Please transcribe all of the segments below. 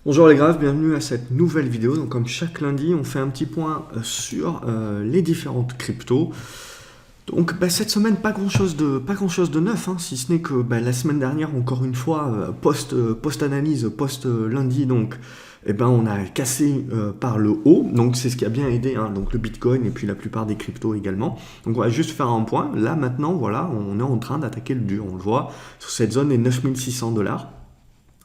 Bonjour les graves, bienvenue à cette nouvelle vidéo. Donc comme chaque lundi, on fait un petit point sur les différentes cryptos. Donc cette semaine, pas grand chose de neuf, hein, si ce n'est que la semaine dernière, encore une fois, post-analyse, post-lundi, donc on a cassé par le haut. Donc c'est ce qui a bien aidé, hein, donc le Bitcoin et puis la plupart des cryptos également. Donc on va juste faire un point. Là maintenant, voilà, on est en train d'attaquer le dur. On le voit sur cette zone des 9600 $.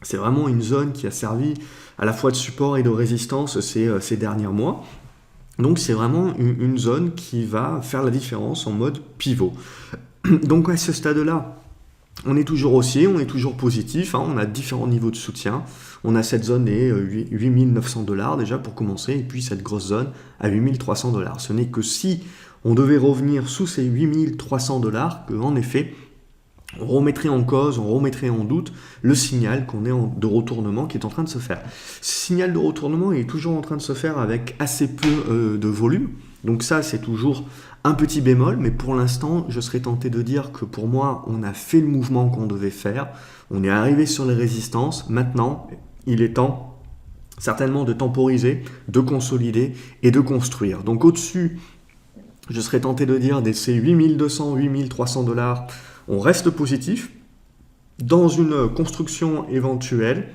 C'est vraiment une zone qui a servi à la fois de support et de résistance ces derniers mois. Donc c'est vraiment une zone qui va faire la différence en mode pivot. Donc à ce stade-là, on est toujours haussier, on est toujours positif, hein, on a différents niveaux de soutien. On a cette zone des 8900 $ déjà pour commencer, et puis cette grosse zone à 8300 $. Ce n'est que si on devait revenir sous ces 8300 $ qu'en effet, on remettrait en cause, on remettrait en doute le signal qu'on est de retournement qui est en train de se faire. Ce signal de retournement est toujours en train de se faire avec assez peu de volume. Donc ça, c'est toujours un petit bémol, mais pour l'instant, je serais tenté de dire que pour moi, on a fait le mouvement qu'on devait faire. On est arrivé sur les résistances. Maintenant, il est temps certainement de temporiser, de consolider et de construire. Donc au-dessus, je serais tenté de dire des ces 8200, 8300 $, on reste positif dans une construction éventuelle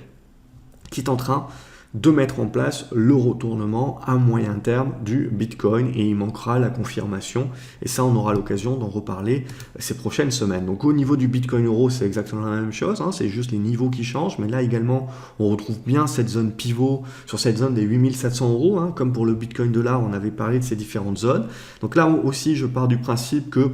qui est en train de mettre en place le retournement à moyen terme du Bitcoin, et il manquera la confirmation, et ça on aura l'occasion d'en reparler ces prochaines semaines. Donc au niveau du Bitcoin euro, c'est exactement la même chose, hein, c'est juste les niveaux qui changent, mais là également on retrouve bien cette zone pivot sur cette zone des 8700 €, hein, comme pour le Bitcoin dollar, on avait parlé de ces différentes zones. Donc là aussi je pars du principe que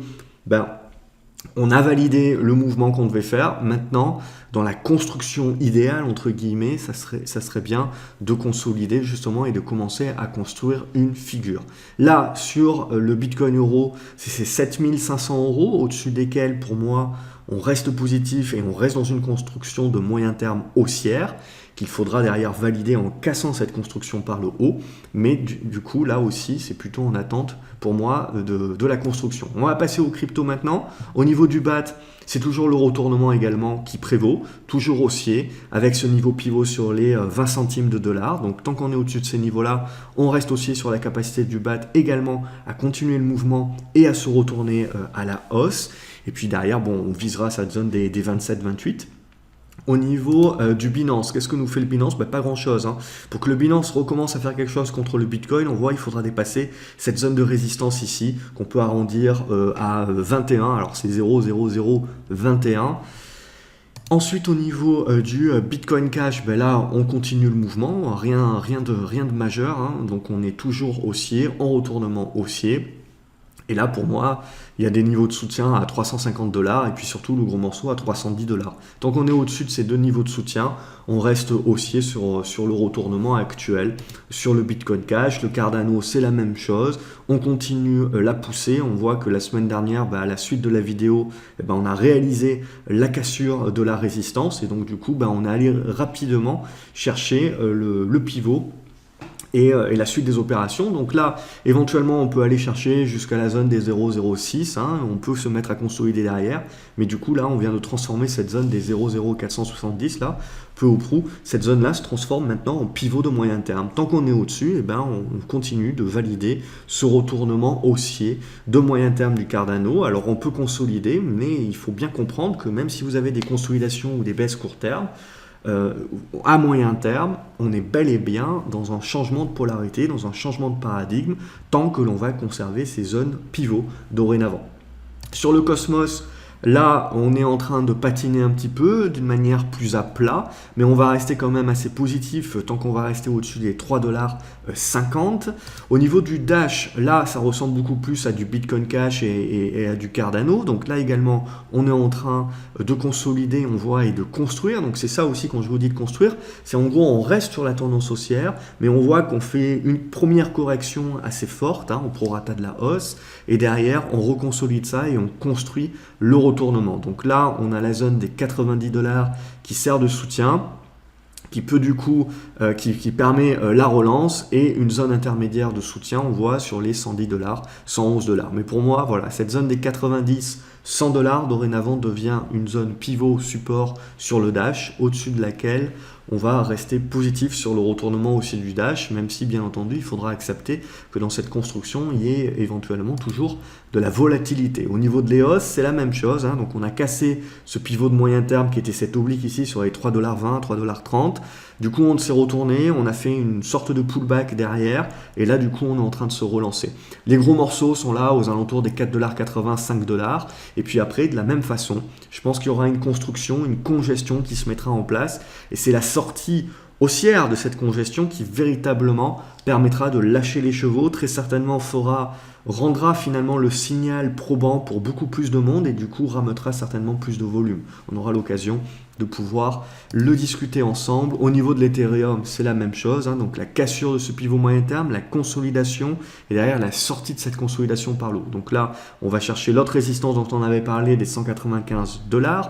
on a validé le mouvement qu'on devait faire. Maintenant, dans la construction idéale, entre guillemets, ça serait bien de consolider justement et de commencer à construire une figure. Là, sur le Bitcoin euro, c'est ces 7500 € au-dessus desquels, pour moi, on reste positif et on reste dans une construction de moyen terme haussière qu'il faudra derrière valider en cassant cette construction par le haut. Mais du coup, là aussi, c'est plutôt en attente pour moi de la construction. On va passer aux cryptos maintenant. Au niveau du BAT, c'est toujours le retournement également qui prévaut, toujours haussier, avec ce niveau pivot sur les 20 centimes de dollars. Donc tant qu'on est au-dessus de ces niveaux-là, on reste haussier sur la capacité du BAT également à continuer le mouvement et à se retourner à la hausse. Et puis derrière, on visera cette zone des 27-28. Au niveau du Binance, qu'est-ce que nous fait le Binance? Pas grand-chose. Hein. Pour que le Binance recommence à faire quelque chose contre le Bitcoin, on voit qu'il faudra dépasser cette zone de résistance ici, qu'on peut arrondir à 21. Alors c'est 0,0021. Ensuite, au niveau du Bitcoin Cash, là, on continue le mouvement. Rien de majeur. Hein. Donc on est toujours haussier, en retournement haussier. Et là, pour moi, il y a des niveaux de soutien à 350 $ et puis surtout le gros morceau à 310 $. Tant qu'on est au-dessus de ces deux niveaux de soutien, on reste haussier sur le retournement actuel. Sur le Bitcoin Cash, le Cardano, c'est la même chose. On continue la poussée. On voit que la semaine dernière, à la suite de la vidéo, on a réalisé la cassure de la résistance. Et donc, du coup, on est allé rapidement chercher le pivot et la suite des opérations. Donc là, éventuellement, on peut aller chercher jusqu'à la zone des 0,06. Hein, on peut se mettre à consolider derrière. Mais du coup, là, on vient de transformer cette zone des 0,0470, là, peu ou prou. Cette zone-là se transforme maintenant en pivot de moyen terme. Tant qu'on est au-dessus, on continue de valider ce retournement haussier de moyen terme du Cardano. Alors, on peut consolider, mais il faut bien comprendre que même si vous avez des consolidations ou des baisses court terme, à moyen terme, on est bel et bien dans un changement de polarité, dans un changement de paradigme, tant que l'on va conserver ces zones pivots dorénavant. Sur le Cosmos, là, on est en train de patiner un petit peu d'une manière plus à plat, mais on va rester quand même assez positif tant qu'on va rester au-dessus des 3,50 $. Au niveau du Dash, là, ça ressemble beaucoup plus à du Bitcoin Cash et à du Cardano. Donc là également, on est en train de consolider, on voit, et de construire. Donc c'est ça aussi quand je vous dis de construire. C'est en gros, on reste sur la tendance haussière, mais on voit qu'on fait une première correction assez forte, hein, au prorata de la hausse, et derrière, on reconsolide ça et on construit le retournement. Donc là, on a la zone des 90 $ qui sert de soutien, qui peut du coup, qui permet la relance, et une zone intermédiaire de soutien, on voit sur les 110 $, 111 $. Mais pour moi, voilà, cette zone des 90, 100 $ dorénavant devient une zone pivot support sur le Dash, au-dessus de laquelle on va rester positif sur le retournement haussier du Dash, même si bien entendu il faudra accepter que dans cette construction il y ait éventuellement toujours de la volatilité. Au niveau de l'EOS, c'est la même chose, hein. Donc on a cassé ce pivot de moyen terme qui était cette oblique ici sur les 3,20$, 3,30$. Du coup on s'est retourné, on a fait une sorte de pullback derrière, et là du coup on est en train de se relancer. Les gros morceaux sont là aux alentours des 4,80$, 5$, et puis après de la même façon, je pense qu'il y aura une construction, une congestion qui se mettra en place, et c'est la sortie haussière de cette congestion qui véritablement permettra de lâcher les chevaux, très certainement rendra finalement le signal probant pour beaucoup plus de monde et du coup rameutera certainement plus de volume. On aura l'occasion de pouvoir le discuter ensemble. Au niveau de l'Ethereum, c'est la même chose, hein. Donc la cassure de ce pivot moyen terme, la consolidation et derrière la sortie de cette consolidation par le haut. Donc là, on va chercher l'autre résistance dont on avait parlé des 195$.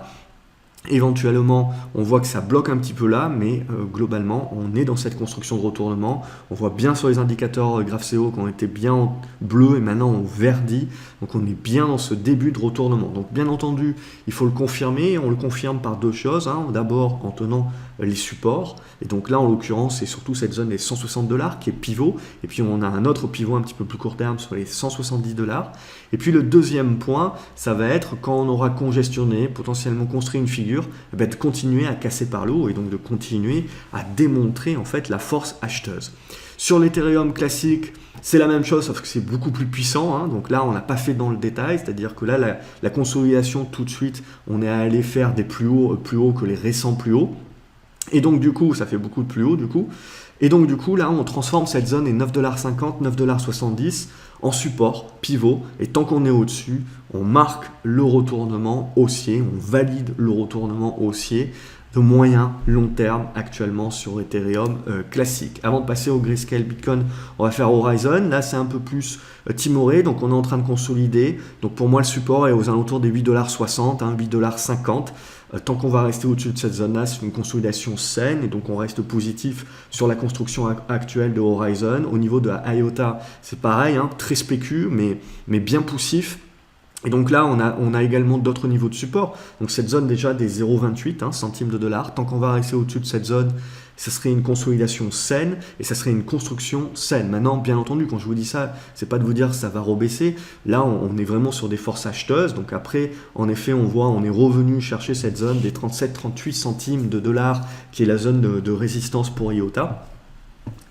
Éventuellement, on voit que ça bloque un petit peu là, mais globalement, on est dans cette construction de retournement. On voit bien sur les indicateurs GraphCO qu'on était bien en bleu et maintenant on verdit. Donc on est bien dans ce début de retournement. Donc bien entendu, il faut le confirmer. On le confirme par deux choses, hein. D'abord en tenant les supports. Et donc là, en l'occurrence, c'est surtout cette zone des 160$ qui est pivot. Et puis on a un autre pivot un petit peu plus court terme sur les 170$. Et puis le deuxième point, ça va être quand on aura congestionné, potentiellement construit une figure, de continuer à casser par le haut et donc de continuer à démontrer en fait la force acheteuse. Sur l'Ethereum classique, c'est la même chose sauf que c'est beaucoup plus puissant, hein. Donc là on n'a pas fait dans le détail, c'est-à-dire que là la consolidation tout de suite, on est allé faire des plus hauts que les récents plus hauts. Et donc du coup, ça fait beaucoup de plus haut du coup. Et donc du coup, là, on transforme cette zone des 9,50$, 9,70$ en support, pivot. Et tant qu'on est au-dessus, on marque le retournement haussier, on valide le retournement haussier de moyen long terme actuellement sur Ethereum classique. Avant de passer au Grayscale Bitcoin, on va faire Horizon. Là, c'est un peu plus timoré, donc on est en train de consolider. Donc pour moi, le support est aux alentours des 8,60$, hein, 8,50$. Tant qu'on va rester au-dessus de cette zone-là, c'est une consolidation saine et donc on reste positif sur la construction actuelle de Horizon. Au niveau de IOTA, c'est pareil, hein, très spécu, mais bien poussif. Et donc là, on a également d'autres niveaux de support. Donc cette zone déjà des 0,28 centimes de dollar. Tant qu'on va rester au-dessus de cette zone, ça serait une consolidation saine et ça serait une construction saine. Maintenant, bien entendu, quand je vous dis ça, c'est pas de vous dire que ça va rebaisser. Là, on est vraiment sur des forces acheteuses. Donc après, en effet, on est revenu chercher cette zone des 37-38 centimes de dollars qui est la zone de résistance pour IOTA.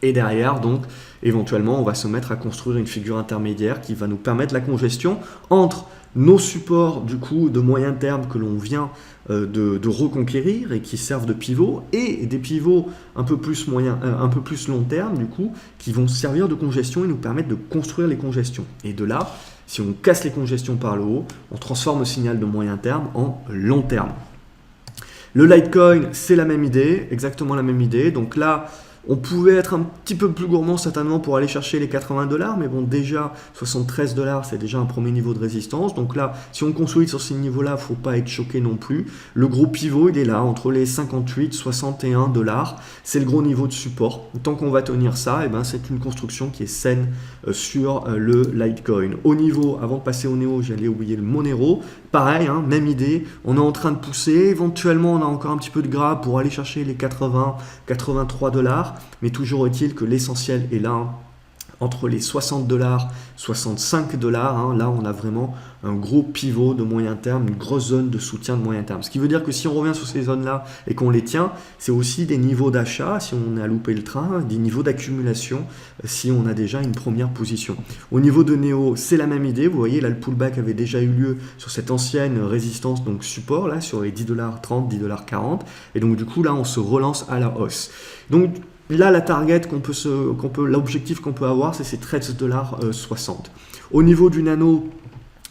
Et derrière, donc, éventuellement, on va se mettre à construire une figure intermédiaire qui va nous permettre la congestion entre nos supports du coup de moyen terme que l'on vient de reconquérir et qui servent de pivot et des pivots un peu plus long terme du coup qui vont servir de congestion et nous permettre de construire les congestions. Et de là, si on casse les congestions par le haut, on transforme le signal de moyen terme en long terme. Le Litecoin, c'est la même idée, exactement la même idée. Donc là, on pouvait être un petit peu plus gourmand certainement pour aller chercher les 80$, mais bon déjà 73$ c'est déjà un premier niveau de résistance. Donc là, si on consolide sur ces niveaux-là, il ne faut pas être choqué non plus. Le gros pivot, il est là, entre les 58 et 61$. C'est le gros niveau de support. Tant qu'on va tenir ça, c'est une construction qui est saine sur le Litecoin. Au niveau, avant de passer au Néo, j'allais oublier le Monero. Pareil, hein, même idée, on est en train de pousser. Éventuellement, on a encore un petit peu de gras pour aller chercher les 80, 83$. Mais toujours est-il que l'essentiel est là, hein, entre les 60$, 65$, hein, là on a vraiment un gros pivot de moyen terme, une grosse zone de soutien de moyen terme. Ce qui veut dire que si on revient sur ces zones-là et qu'on les tient, c'est aussi des niveaux d'achat si on a loupé le train, des niveaux d'accumulation si on a déjà une première position. Au niveau de Néo, c'est la même idée. Vous voyez, là le pullback avait déjà eu lieu sur cette ancienne résistance, donc support, là sur les 10,30$, 10,40$. Et donc du coup, là on se relance à la hausse. Donc là, la target l'objectif qu'on peut avoir, c'est ces 13,60$. Au niveau du nano,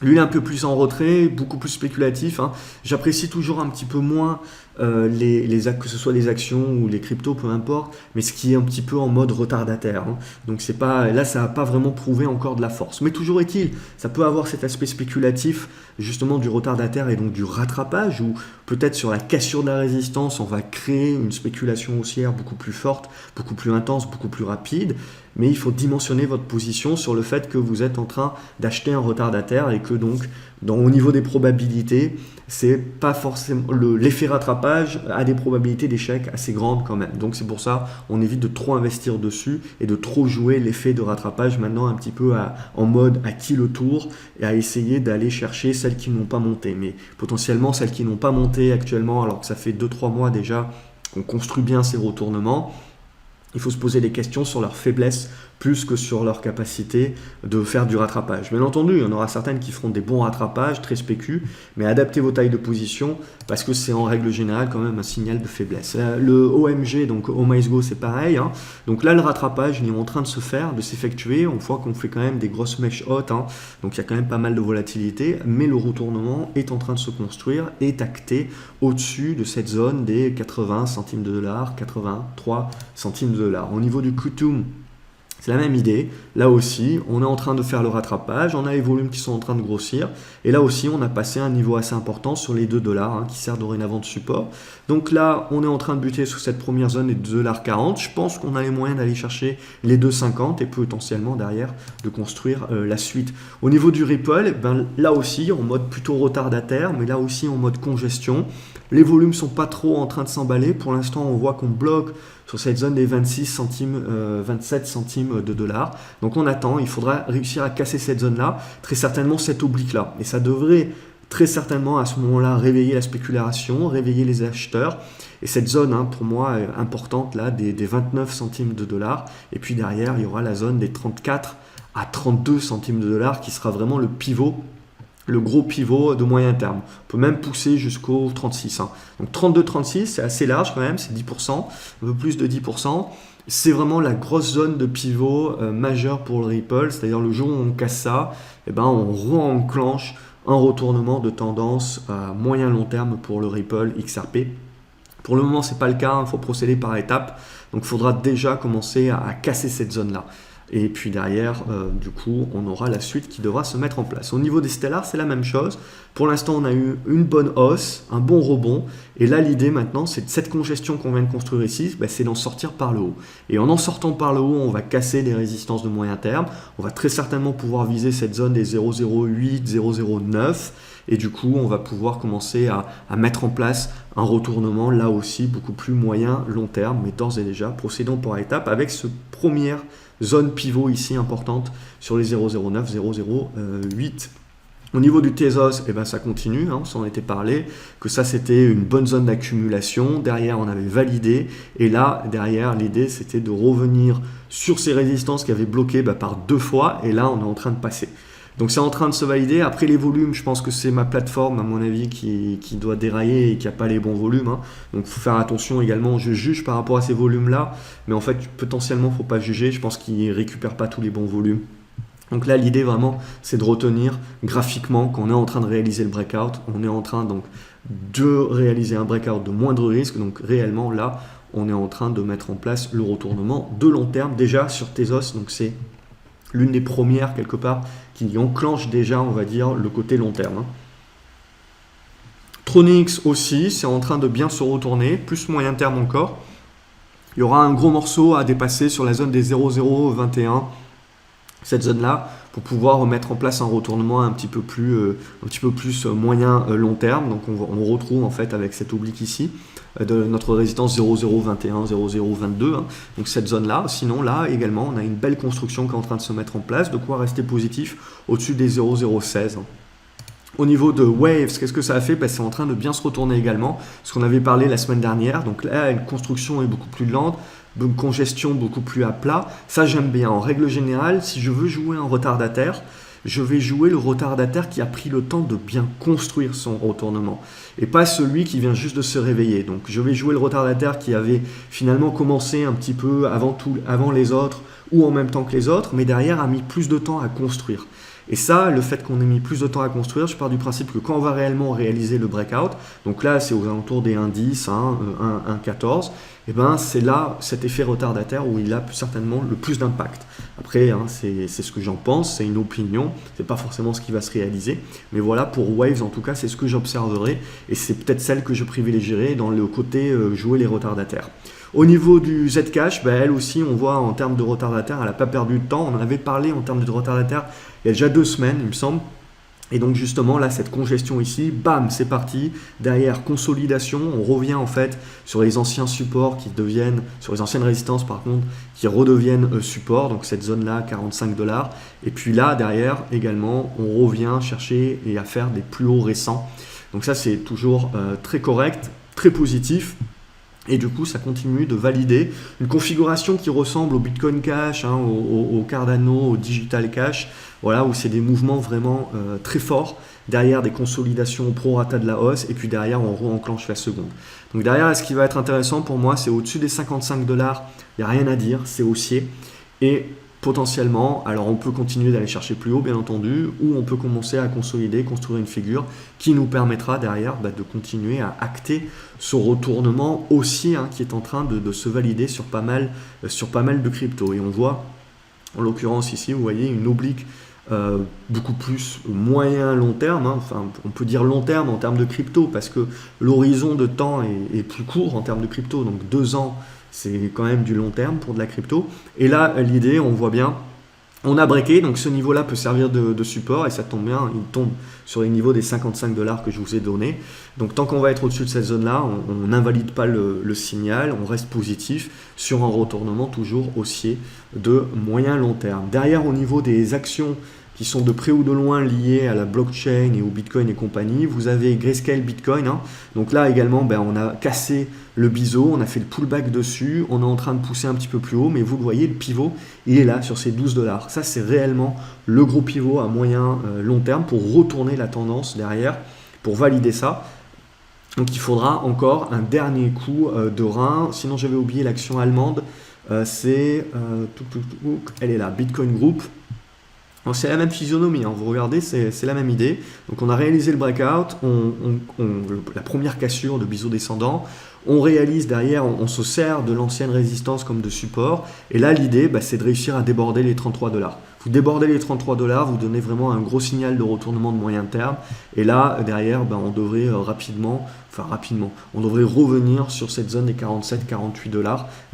lui, il est un peu plus en retrait, beaucoup plus spéculatif, hein. J'apprécie toujours un petit peu moins que ce soit les actions ou les cryptos, peu importe, mais ce qui est un petit peu en mode retardataire, hein. Donc c'est pas, là, ça n'a pas vraiment prouvé encore de la force. Mais toujours est-il, ça peut avoir cet aspect spéculatif, justement du retardataire et donc du rattrapage, où peut-être sur la cassure de la résistance, on va créer une spéculation haussière beaucoup plus forte, beaucoup plus intense, beaucoup plus rapide. Mais il faut dimensionner votre position sur le fait que vous êtes en train d'acheter un retardataire et que donc, au niveau des probabilités, c'est pas forcément l'effet rattrapage rattrapage a des probabilités d'échec assez grandes quand même. Donc c'est pour ça on évite de trop investir dessus et de trop jouer l'effet de rattrapage maintenant un petit peu en mode à qui le tour et à essayer d'aller chercher celles qui n'ont pas monté. Mais potentiellement celles qui n'ont pas monté actuellement alors que ça fait 2-3 mois déjà qu'on construit bien ces retournements, il faut se poser des questions sur leurs faiblesses plus que sur leur capacité de faire du rattrapage. Bien entendu, il y en aura certaines qui feront des bons rattrapages, très spécus, mais adaptez vos tailles de position parce que c'est en règle générale quand même un signal de faiblesse. Le OMG, donc Oh My Go, c'est pareil. Hein. Donc là, le rattrapage, il est en train de se faire, de s'effectuer. On voit qu'on fait quand même des grosses mèches hautes, hein. Donc il y a quand même pas mal de volatilité, mais le retournement est en train de se construire, est acté au-dessus de cette zone des 80 centimes de dollars, 83 centimes de dollars. Au niveau du Qtum, c'est la même idée, là aussi on est en train de faire le rattrapage, on a les volumes qui sont en train de grossir et là aussi on a passé un niveau assez important sur les 2 dollars hein, qui sert dorénavant de support. Donc là on est en train de buter sur cette première zone des 2,40 $, je pense qu'on a les moyens d'aller chercher les 2,50 et potentiellement derrière de construire la suite. Au niveau du Ripple, ben, là aussi en mode plutôt retardataire mais là aussi en mode congestion, les volumes sont pas trop en train de s'emballer, pour l'instant on voit qu'on bloque sur cette zone des 26 centimes, 27 centimes de dollars. Donc on attend, il faudra réussir à casser cette zone-là, très certainement cette oblique-là. Et ça devrait très certainement à ce moment-là réveiller la spéculation, réveiller les acheteurs. Et cette zone, hein, pour moi, importante, là, des 29 centimes de dollars. Et puis derrière, il y aura la zone des 34 à 32 centimes de dollars qui sera vraiment le pivot, le gros pivot de moyen terme. On peut même pousser jusqu'au 36. Hein. Donc 32-36, c'est assez large quand même, c'est 10%, un peu plus de 10%. C'est vraiment la grosse zone de pivot majeure pour le Ripple, c'est-à-dire le jour où on casse ça, eh ben, on re-enclenche un retournement de tendance à moyen long terme pour le Ripple XRP. Pour le moment, ce n'est pas le cas, il faut procéder par étapes. Donc il faudra déjà commencer à casser cette zone-là. Et puis derrière, du coup, on aura la suite qui devra se mettre en place. Au niveau des Stellar, c'est la même chose. Pour l'instant, on a eu une bonne hausse, un bon rebond. Et là, l'idée maintenant, c'est de cette congestion qu'on vient de construire ici, bah, c'est d'en sortir par le haut. Et en sortant par le haut, on va casser des résistances de moyen terme. On va très certainement pouvoir viser cette zone des 0,08, 0,09. Et du coup, on va pouvoir commencer à mettre en place un retournement, là aussi, beaucoup plus moyen, long terme. Mais d'ores et déjà, procédons par étapes avec ce première zone pivot ici importante sur les 0,09, 0,08. Au niveau du Tezos, eh ben, ça continue, hein, on s'en était parlé, que ça c'était une bonne zone d'accumulation. Derrière, on avait validé. Et là, derrière, l'idée c'était de revenir sur ces résistances qui avaient bloqué par 2 fois. Et là, on est en train de passer. Donc c'est en train de se valider. Après les volumes, je pense que c'est ma plateforme, à mon avis, qui doit dérailler et qui n'a pas les bons volumes. Hein. Donc il faut faire attention également. Je juge par rapport à ces volumes-là. Mais en fait, potentiellement, il ne faut pas juger. Je pense qu'ils ne récupèrent pas tous les bons volumes. Donc là, l'idée vraiment, c'est de retenir graphiquement qu'on est en train de réaliser le breakout. On est en train donc de réaliser un breakout de moindre risque. Donc réellement, là, on est en train de mettre en place le retournement de long terme déjà sur Tezos. Donc c'est l'une des premières quelque part qui enclenche déjà, on va dire, le côté long terme. Hein. Tronix aussi, c'est en train de bien se retourner, plus moyen terme encore. Il y aura un gros morceau à dépasser sur la zone des 0,021, cette zone-là, pour pouvoir mettre en place un retournement un petit peu plus moyen long terme. Donc on retrouve en fait avec cette oblique ici de notre résistance 0,021, 0,022. Hein. Donc cette zone-là. Sinon là également, on a une belle construction qui est en train de se mettre en place, de quoi rester positif au-dessus des 0,016. Hein. Au niveau de Waves, qu'est-ce que ça a fait? C'est en train de bien se retourner également, ce qu'on avait parlé la semaine dernière. Donc là, une construction est beaucoup plus lente, une congestion beaucoup plus à plat. Ça, j'aime bien. En règle générale, si je veux jouer un retardataire, je vais jouer le retardataire qui a pris le temps de bien construire son retournement et pas celui qui vient juste de se réveiller. Donc, je vais jouer le retardataire qui avait finalement commencé un petit peu avant les autres ou en même temps que les autres, mais derrière a mis plus de temps à construire. Et ça, le fait qu'on ait mis plus de temps à construire, je pars du principe que quand on va réellement réaliser le breakout, donc là c'est aux alentours des 1,10, 1,14, et ben c'est là cet effet retardataire où il a certainement le plus d'impact. Après, hein, c'est ce que j'en pense, c'est une opinion, c'est pas forcément ce qui va se réaliser, mais voilà, pour Waves en tout cas, c'est ce que j'observerai et c'est peut-être celle que je privilégierai dans le côté jouer les retardataires. Au niveau du Zcash, elle aussi, on voit en termes de retardataire, elle n'a pas perdu de temps. On en avait parlé en termes de retardataire il y a déjà 2 semaines, il me semble. Et donc justement là, cette congestion ici, bam, c'est parti. Derrière, consolidation, on revient en fait sur les anciens supports qui deviennent, sur les anciennes résistances par contre, qui redeviennent support. Donc cette zone-là, 45 $. Et puis là, derrière également, on revient chercher et à faire des plus hauts récents. Donc ça, c'est toujours très correct, très positif. Et du coup, ça continue de valider une configuration qui ressemble au Bitcoin Cash, hein, au Cardano, au Digital Cash, voilà, où c'est des mouvements vraiment très forts, derrière des consolidations au prorata de la hausse, et puis derrière, on re-enclenche la seconde. Donc derrière, ce qui va être intéressant pour moi, c'est au-dessus des 55 $, il n'y a rien à dire, c'est haussier, et potentiellement, alors on peut continuer d'aller chercher plus haut bien entendu, ou on peut commencer à consolider, construire une figure qui nous permettra derrière de continuer à acter ce retournement haussier hein, qui est en train de se valider sur pas mal de cryptos. Et on voit en l'occurrence ici, vous voyez une oblique beaucoup plus moyen long terme, hein. Enfin on peut dire long terme en termes de crypto parce que l'horizon de temps est plus court en termes de crypto, donc 2 ans c'est quand même du long terme pour de la crypto. Et là, l'idée, on voit bien, on a breaké, donc ce niveau-là peut servir de support et ça tombe bien, il tombe sur les niveaux des 55 $ que je vous ai donné. Donc tant qu'on va être au-dessus de cette zone-là, on n'invalide pas le signal, on reste positif sur un retournement toujours haussier de moyen long terme. Derrière, au niveau des actions qui sont de près ou de loin liées à la blockchain et au Bitcoin et compagnie. Vous avez Grayscale Bitcoin. Hein. Donc là également, on a cassé le biseau, on a fait le pullback dessus, on est en train de pousser un petit peu plus haut, mais vous le voyez, le pivot, il est là sur ces 12 $. Ça, c'est réellement le gros pivot à moyen long terme pour retourner la tendance derrière, pour valider ça. Donc il faudra encore un dernier coup de rein. Sinon, j'avais oublié l'action allemande. Elle est là, Bitcoin Group. C'est la même physionomie, hein. Vous regardez, c'est la même idée. Donc on a réalisé le breakout, la première cassure de biseau descendant. On réalise derrière, on se sert de l'ancienne résistance comme de support. Et là, l'idée, c'est de réussir à déborder les 33 $. Vous débordez les 33 $, vous donnez vraiment un gros signal de retournement de moyen terme. Et là, derrière, on devrait rapidement, on devrait revenir sur cette zone des 47-48 $.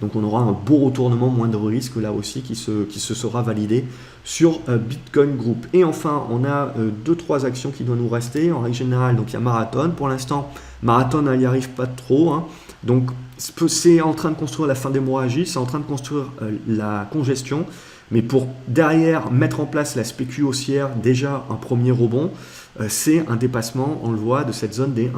Donc on aura un beau retournement, moins de risque là aussi qui se sera validé sur Bitcoin Group. Et enfin, on a 2-3 actions qui doivent nous rester en règle générale. Donc il y a Marathon. Pour l'instant, Marathon n'y arrive pas trop. Hein. Donc c'est en train de construire la fin d'hémorragie, c'est en train de construire la congestion. Mais pour derrière mettre en place la spécu haussière, déjà un premier rebond, c'est un dépassement, on le voit, de cette zone des 1,20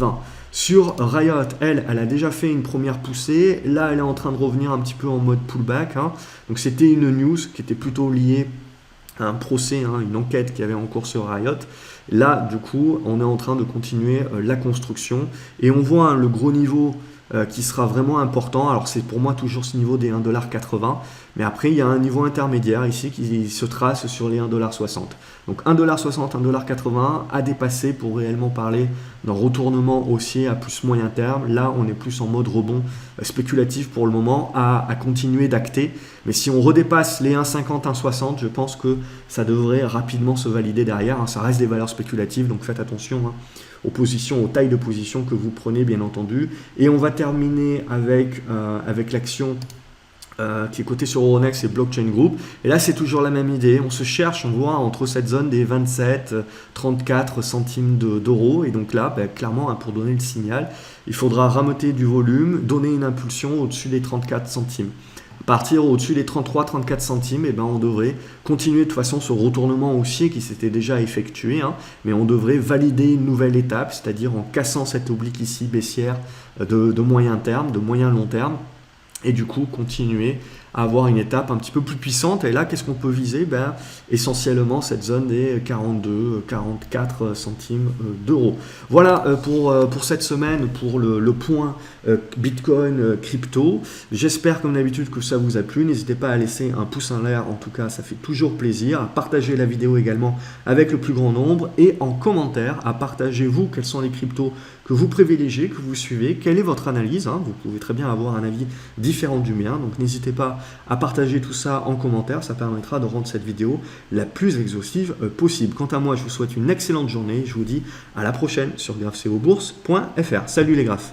$. Sur Riot, elle a déjà fait une première poussée. Là, elle est en train de revenir un petit peu en mode pullback. Hein. Donc c'était une news qui était plutôt liée à un procès, hein, une enquête qui avait en cours sur Riot. Là, du coup, on est en train de continuer la construction. Et on voit le gros niveau qui sera vraiment important. Alors c'est pour moi toujours ce niveau des 1,80 $. Mais après, il y a un niveau intermédiaire ici qui se trace sur les 1,60 $. Donc 1,60 $, 1,80 $ à dépasser pour réellement parler d'un retournement haussier à plus moyen terme. Là, on est plus en mode rebond spéculatif pour le moment à continuer d'acter. Mais si on redépasse les 1,50 $, 1,60 $, je pense que ça devrait rapidement se valider derrière. Hein. Ça reste des valeurs spéculatives, donc faites attention aux positions, aux tailles de position que vous prenez, bien entendu. Et on va terminer avec l'action qui est cotée sur Euronext et Blockchain Group. Et là, c'est toujours la même idée. On se cherche, on voit entre cette zone des 27-34 centimes d'euros. Et donc là, clairement, pour donner le signal, il faudra rameuter du volume, donner une impulsion au-dessus des 34 centimes. À partir au-dessus des 33-34 centimes, on devrait continuer de toute façon ce retournement haussier qui s'était déjà effectué, hein, mais on devrait valider une nouvelle étape, c'est-à-dire en cassant cette oblique ici baissière de moyen terme, de moyen long terme, et du coup continuer à avoir une étape un petit peu plus puissante. Et là, qu'est-ce qu'on peut viser? Essentiellement cette zone des 42-44 centimes d'euros. Voilà pour cette semaine, pour le point Bitcoin crypto. J'espère comme d'habitude que ça vous a plu. N'hésitez pas à laisser un pouce en l'air, en tout cas ça fait toujours plaisir. À partager la vidéo également avec le plus grand nombre. Et en commentaire, à partager vous quels sont les cryptos que vous privilégiez, que vous suivez, quelle est votre analyse, hein. Vous pouvez très bien avoir un avis différent du mien, donc n'hésitez pas à partager tout ça en commentaire, ça permettra de rendre cette vidéo la plus exhaustive possible. Quant à moi, je vous souhaite une excellente journée, je vous dis à la prochaine sur graphcobourse.fr. Salut les graphes.